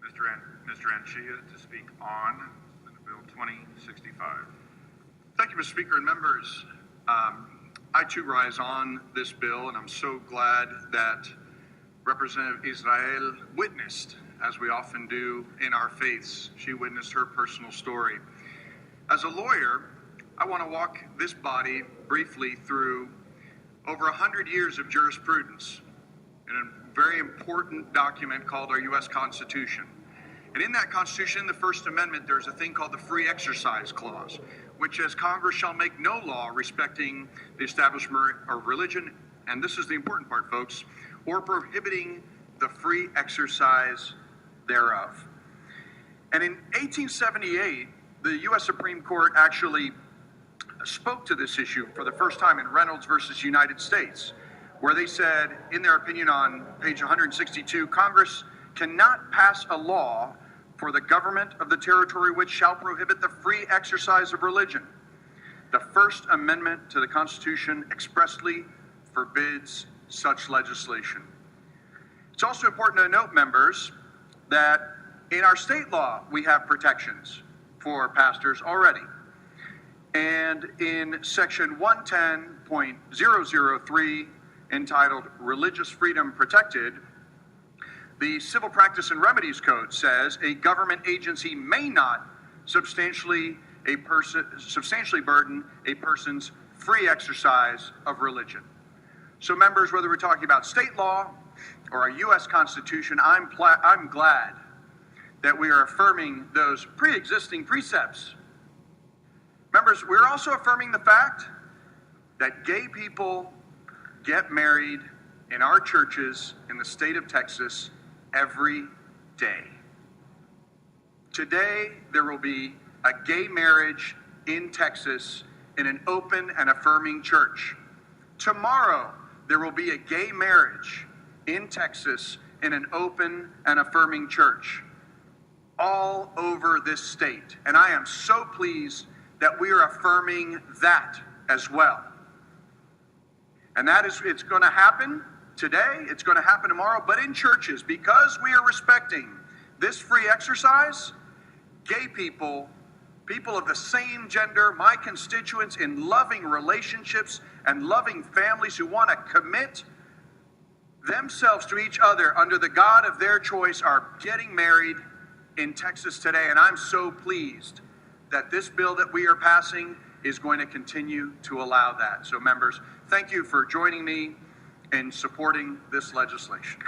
Mr. Anchía to speak on Senate Bill 2065. Thank you, Mr. Speaker and members. I too rise on this bill, and I'm so glad that Representative Israel witnessed, as we often do in our faiths. She witnessed her personal story. As a lawyer, I want to walk this body briefly through over 100 years of jurisprudence in a very important document called our U.S. Constitution. And in that Constitution, in the First Amendment, there's a thing called the Free Exercise Clause, which says Congress shall make no law respecting the establishment of religion, and this is the important part, folks, or prohibiting the free exercise thereof. And in 1878, the U.S. Supreme Court actually spoke to this issue for the first time in Reynolds versus United States, where they said, in their opinion on page 162, Congress cannot pass a law for the government of the territory which shall prohibit the free exercise of religion. The First Amendment to the Constitution expressly forbids such legislation. It's also important to note, members, that in our state law, we have protections for pastors already. And in section 110.003, entitled Religious Freedom Protected, the Civil Practice and Remedies Code says a government agency may not substantially burden a person's free exercise of religion. So members, whether we're talking about state law or our U.S. Constitution, I'm glad that we are affirming those pre-existing precepts. Members, we're also affirming the fact that gay people get married in our churches in the state of Texas every day. Today, there will be a gay marriage in Texas in an open and affirming church. Tomorrow, there will be a gay marriage in Texas in an open and affirming church all over this state. And I am so pleased that we are affirming that as well. And it's going to happen today, it's going to happen tomorrow, but in churches, because we are respecting this free exercise, gay people, people of the same gender, my constituents in loving relationships and loving families who want to commit themselves to each other under the God of their choice, are getting married in Texas today. And I'm so pleased that this bill that we are passing is going to continue to allow that. So members, thank you for joining me in supporting this legislation.